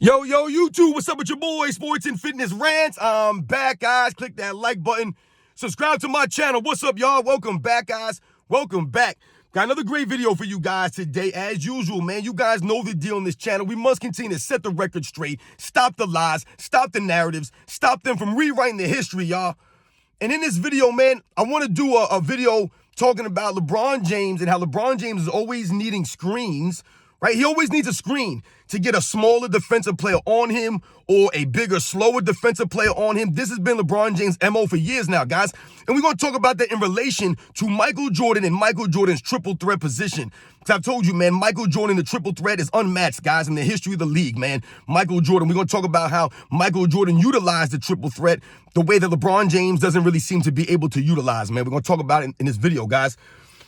Yo, YouTube, what's up with your boy, Sports and Fitness Rants? I'm back, guys. Click that like button. Subscribe to my channel. What's up, y'all? Welcome back, guys. Welcome back. Got another great video for you guys today. As usual, man, you guys know the deal on this channel. We must continue to set the record straight, stop the lies, stop the narratives, stop them from rewriting the history, y'all. And in this video, man, I want to do a video talking about LeBron James and how LeBron James is always needing screens, right? He always needs a screen to get a smaller defensive player on him or a bigger, slower defensive player on him. This has been LeBron James' MO for years now, guys. And we're going to talk about that in relation to Michael Jordan and Michael Jordan's triple threat position. Because I've told you, man, Michael Jordan, the triple threat is unmatched, guys, in the history of the league, man. Michael Jordan, we're going to talk about how Michael Jordan utilized the triple threat the way that LeBron James doesn't really seem to be able to utilize, man. We're going to talk about it in this video, guys.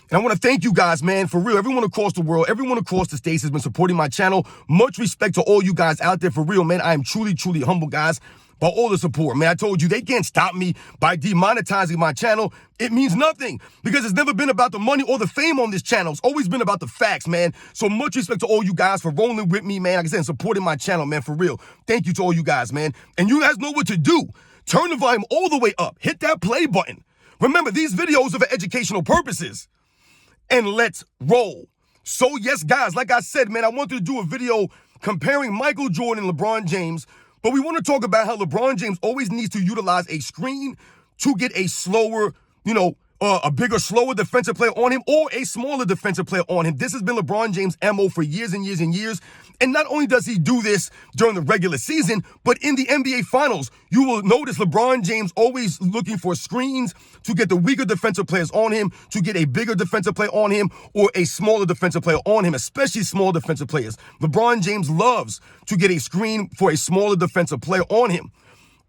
And I want to thank you guys, man, for real. Everyone across the world, everyone across the states has been supporting my channel. Much respect to all you guys out there, for real, man. I am truly, truly humble, guys, by all the support. Man, I told you, they can't stop me by demonetizing my channel. It means nothing because it's never been about the money or the fame on this channel. It's always been about the facts, man. So much respect to all you guys for rolling with me, man. Like I said, and supporting my channel, man, for real. Thank you to all you guys, man. And you guys know what to do. Turn the volume all the way up. Hit that play button. Remember, these videos are for educational purposes. And let's roll. So yes, guys, like I said, man, I wanted to do a video comparing Michael Jordan and LeBron James, but we want to talk about how LeBron James always needs to utilize a screen to get a slower, a bigger, slower defensive player on him or a smaller defensive player on him. This has been LeBron James' MO for years and years and years. And not only does he do this during the regular season, but in the NBA Finals, you will notice LeBron James always looking for screens to get the weaker defensive players on him, to get a bigger defensive player on him, or a smaller defensive player on him, especially small defensive players. LeBron James loves to get a screen for a smaller defensive player on him.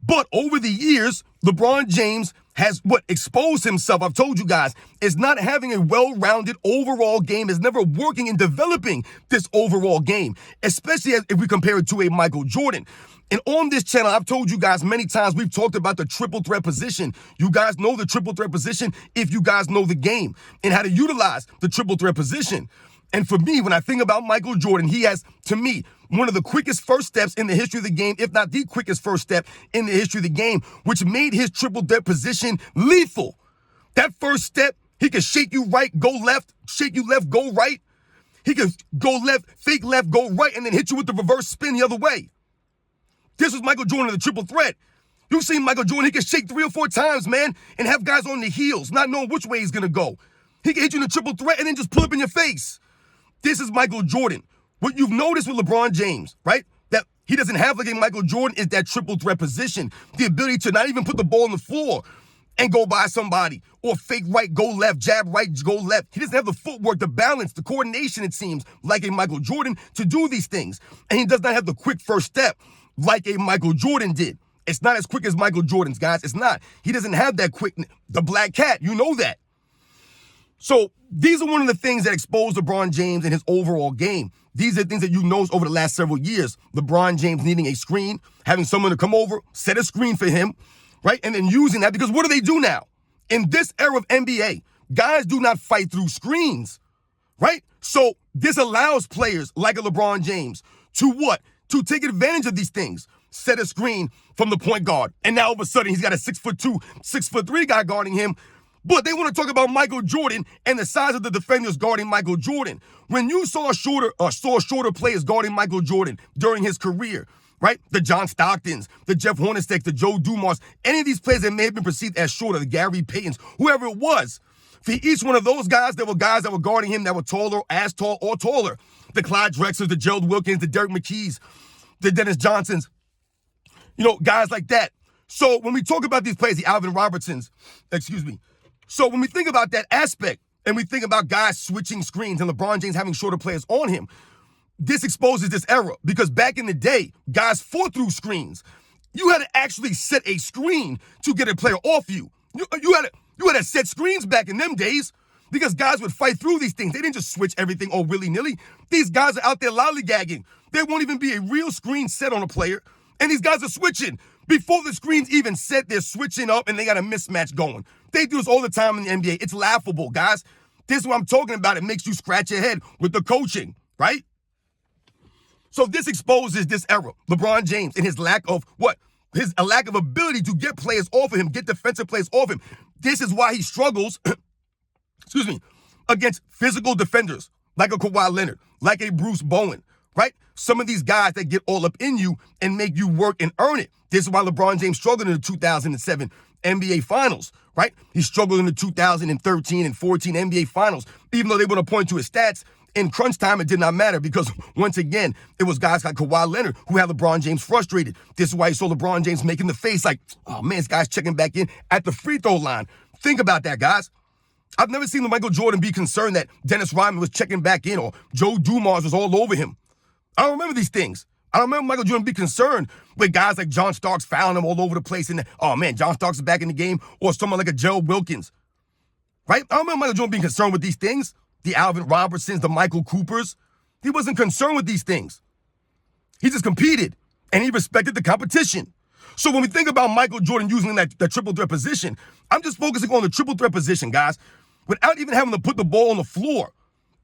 But over the years, LeBron James has exposed himself, I've told you guys, is not having a well-rounded overall game, is never working and developing this overall game, especially if we compare it to a Michael Jordan. And on this channel, I've told you guys many times, we've talked about the triple threat position. You guys know the triple threat position if you guys know the game and how to utilize the triple threat position. And for me, when I think about Michael Jordan, he has, to me, one of the quickest first steps in the history of the game, if not the quickest first step in the history of the game, which made his triple threat position lethal. That first step, he could shake you right, go left, shake you left, go right. He could go left, fake left, go right, and then hit you with the reverse spin the other way. This was Michael Jordan, the triple threat. You've seen Michael Jordan, he can shake 3 or 4 times, man, and have guys on the heels, not knowing which way he's going to go. He can hit you in the triple threat and then just pull up in your face. This is Michael Jordan. What you've noticed with LeBron James, right, that he doesn't have like a Michael Jordan is that triple threat position. The ability to not even put the ball on the floor and go by somebody or fake right, go left, jab right, go left. He doesn't have the footwork, the balance, the coordination, it seems, like a Michael Jordan to do these things. And he does not have the quick first step like a Michael Jordan did. It's not as quick as Michael Jordan's, guys. It's not. He doesn't have that quick, the black cat, you know that. So these are one of the things that exposed LeBron James and his overall game. These are things that you noticed over the last several years. LeBron James needing a screen, having someone to come over, set a screen for him, right? And then using that, because what do they do now? In this era of NBA, guys do not fight through screens, right? So this allows players like a LeBron James to what? To take advantage of these things. Set a screen from the point guard. And now all of a sudden he's got a 6'2", 6'3" guy guarding him. But they want to talk about Michael Jordan and the size of the defenders guarding Michael Jordan. When you saw shorter players guarding Michael Jordan during his career, right? The John Stocktons, the Jeff Hornaceks, the Joe Dumars, any of these players that may have been perceived as shorter, the Gary Paytons, whoever it was. For each one of those guys, there were guys that were guarding him that were taller, as tall or taller. The Clyde Drexlers, the Gerald Wilkins, the Derek McKees, the Dennis Johnsons, guys like that. So when we talk about these players, the Alvin Robertsons, So when we think about that aspect and we think about guys switching screens and LeBron James having shorter players on him, this exposes this era because back in the day, guys fought through screens. You had to actually set a screen to get a player off you. You had to set screens back in them days because guys would fight through these things. They didn't just switch everything all willy-nilly. These guys are out there lollygagging. There won't even be a real screen set on a player, and these guys are switching. Before the screen's even set, they're switching up and they got a mismatch going. They do this all the time in the NBA. It's laughable, guys. This is what I'm talking about. It makes you scratch your head with the coaching, right? So this exposes this era, LeBron James, and his lack of what? A lack of ability to get players off of him, get defensive players off him. This is why he struggles, excuse me, against physical defenders like a Kawhi Leonard, like a Bruce Bowen, right? Some of these guys that get all up in you and make you work and earn it. This is why LeBron James struggled in the 2007 NBA Finals, right? He struggled in the 2013 and 14 NBA Finals, even though they want to point to his stats. In crunch time, it did not matter because, once again, it was guys like Kawhi Leonard who had LeBron James frustrated. This is why you saw LeBron James making the face like, oh, man, this guy's checking back in at the free throw line. Think about that, guys. I've never seen Michael Jordan be concerned that Dennis Rodman was checking back in or Joe Dumars was all over him. I don't remember these things. I don't remember Michael Jordan be concerned with guys like John Starks fouling him all over the place and, oh, man, John Starks is back in the game, or someone like a Gerald Wilkins, right? I don't remember Michael Jordan being concerned with these things. The Alvin Robertsons, the Michael Coopers. He wasn't concerned with these things. He just competed, and he respected the competition. So when we think about Michael Jordan using that triple threat position, I'm just focusing on the triple threat position, guys, without even having to put the ball on the floor.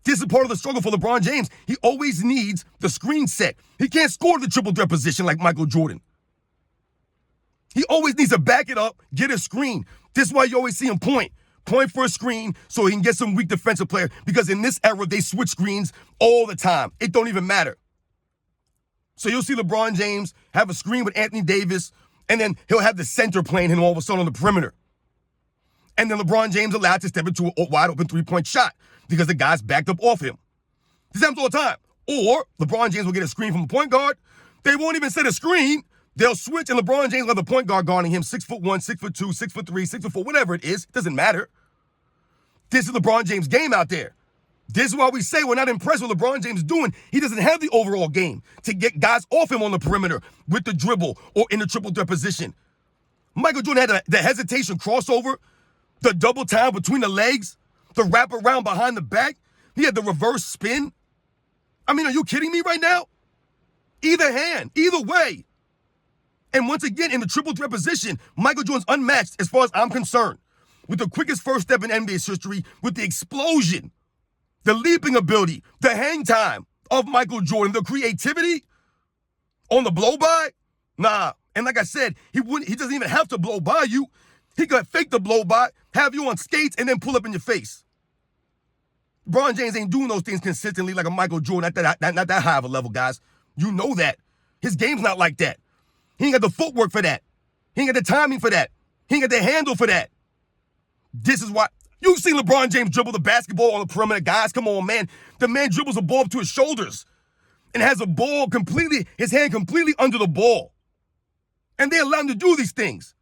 This is part of the struggle for LeBron James. He always needs the screen set. He can't score the triple threat position like Michael Jordan. He always needs to back it up, get a screen. This is why you always see him point for a screen so he can get some weak defensive player, because in this era, they switch screens all the time. It don't even matter. So you'll see LeBron James have a screen with Anthony Davis, and then he'll have the center playing him all of a sudden on the perimeter. And then LeBron James allowed to step into a wide open three-point shot because the guy's backed up off him. This happens all the time. Or LeBron James will get a screen from the point guard. They won't even set a screen. They'll switch, and LeBron James will have the point guard guarding him 6'1", 6'2", 6'3", 6'4", whatever it is. It doesn't matter. This is LeBron James' game out there. This is why we say we're not impressed with LeBron James doing. He doesn't have the overall game to get guys off him on the perimeter with the dribble or in the triple threat position. Michael Jordan had the hesitation crossover, the double time between the legs, the wrap around behind the back. He had the reverse spin. I mean, are you kidding me right now? Either hand, either way. And once again, in the triple threat position, Michael Jordan's unmatched as far as I'm concerned. With the quickest first step in NBA history, with the explosion, the leaping ability, the hang time of Michael Jordan, the creativity on the blow by, nah. And like I said, he doesn't even have to blow by you. He could fake the blow by, have you on skates, and then pull up in your face. LeBron James ain't doing those things consistently like a Michael Jordan, not that high of a level, guys. You know that. His game's not like that. He ain't got the footwork for that. He ain't got the timing for that. He ain't got the handle for that. This is why you've seen LeBron James dribble the basketball on the perimeter. Guys, come on, man. The man dribbles a ball up to his shoulders and has a ball his hand completely under the ball. And they allow him to do these things.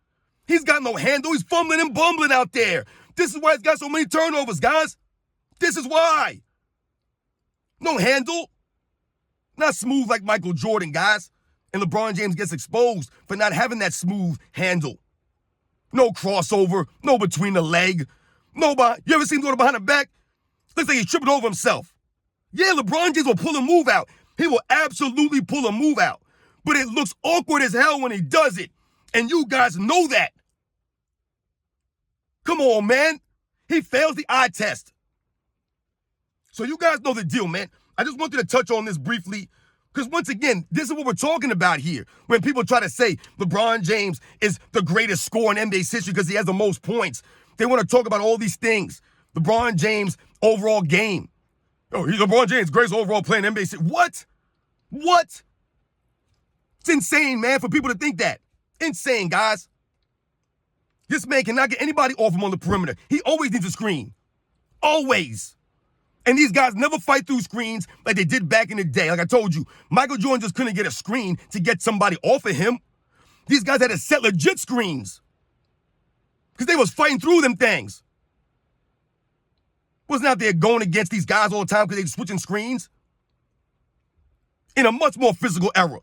He's got no handle. He's fumbling and bumbling out there. This is why he's got so many turnovers, guys. This is why. No handle. Not smooth like Michael Jordan, guys. And LeBron James gets exposed for not having that smooth handle. No crossover, no between the leg, no behind. You ever seen him go behind the back? Looks like he's tripping over himself. Yeah, LeBron James will pull a move out. He will absolutely pull a move out. But it looks awkward as hell when he does it. And you guys know that. Come on, man. He fails the eye test. So you guys know the deal, man. I just wanted to touch on this briefly. Because once again, this is what we're talking about here. When people try to say LeBron James is the greatest scorer in NBA history because he has the most points. They want to talk about all these things. LeBron James' overall game. Oh, he's LeBron James' greatest overall player in NBA history. What? What? It's insane, man, for people to think that. Insane, guys. This man cannot get anybody off him on the perimeter. He always needs a screen. Always. And these guys never fight through screens like they did back in the day. Like I told you, Michael Jordan just couldn't get a screen to get somebody off of him. These guys had to set legit screens because they was fighting through them things. Wasn't out there going against these guys all the time because they were switching screens. In a much more physical era.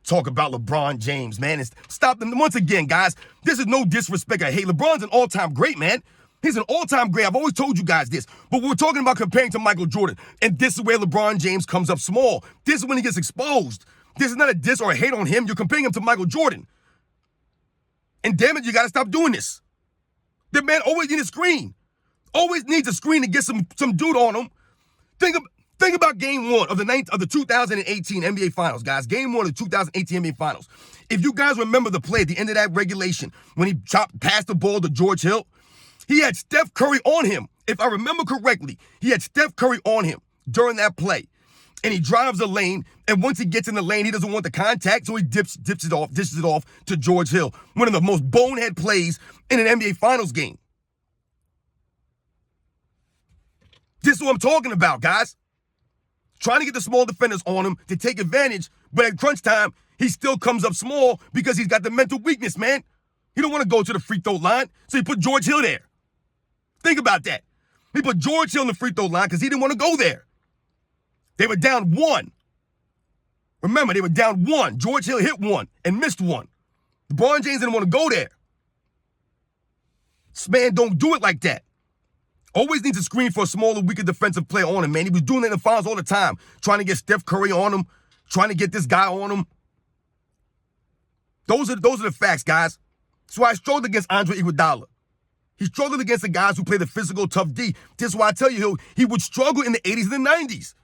Talk about LeBron James, man. Stop them. Once again, guys, this is no disrespect. Hey, LeBron's an all-time great, man. He's an all-time great. I've always told you guys this. But we're talking about comparing to Michael Jordan. And this is where LeBron James comes up small. This is when he gets exposed. This is not a diss or a hate on him. You're comparing him to Michael Jordan. And damn it, you got to stop doing this. The man always needs a screen. Always needs a screen to get some dude on him. Think Think about game one of the 2018 NBA Finals, guys. Game one of the 2018 NBA Finals. If you guys remember the play at the end of that regulation when he passed the ball to George Hill, he had Steph Curry on him. If I remember correctly, he had Steph Curry on him during that play. And he drives the lane, and once he gets in the lane, he doesn't want the contact, so he dishes it off to George Hill. One of the most bonehead plays in an NBA Finals game. This is what I'm talking about, guys. Trying to get the small defenders on him to take advantage, but at crunch time, he still comes up small because he's got the mental weakness, man. He don't want to go to the free throw line, so he put George Hill there. Think about that. He put George Hill in the free throw line because he didn't want to go there. They were down one. Remember, they were down one. George Hill hit one and missed one. LeBron James didn't want to go there. This man don't do it like that. Always needs to screen for a smaller, weaker defensive player on him, man. He was doing it in the finals all the time, trying to get Steph Curry on him, trying to get this guy on him. Those are the facts, guys. That's why I struggled against Andre Iguodala. He struggled against the guys who play the physical, tough D. This is why I tell you, he would struggle in the 80s and the 90s.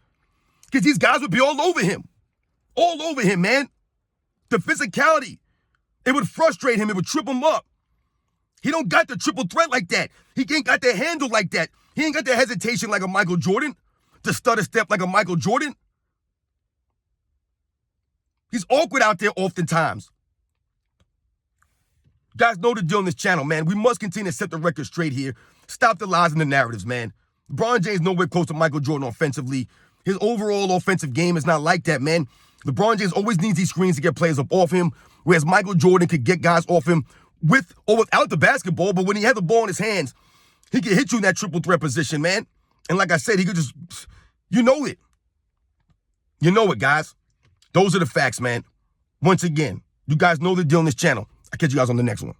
Because these guys would be all over him. All over him, man. The physicality. It would frustrate him. It would trip him up. He don't got the triple threat like that. He ain't got the handle like that. He ain't got the hesitation like a Michael Jordan. The stutter step like a Michael Jordan. He's awkward out there oftentimes. You guys know the deal on this channel, man. We must continue to set the record straight here. Stop the lies and the narratives, man. LeBron James nowhere close to Michael Jordan offensively. His overall offensive game is not like that, man. LeBron James always needs these screens to get players up off him, whereas Michael Jordan could get guys off him with or without the basketball, but when he had the ball in his hands, he could hit you in that triple threat position, man. And like I said, he could just, you know it. You know it, guys. Those are the facts, man. Once again, you guys know the deal on this channel. I'll catch you guys on the next one.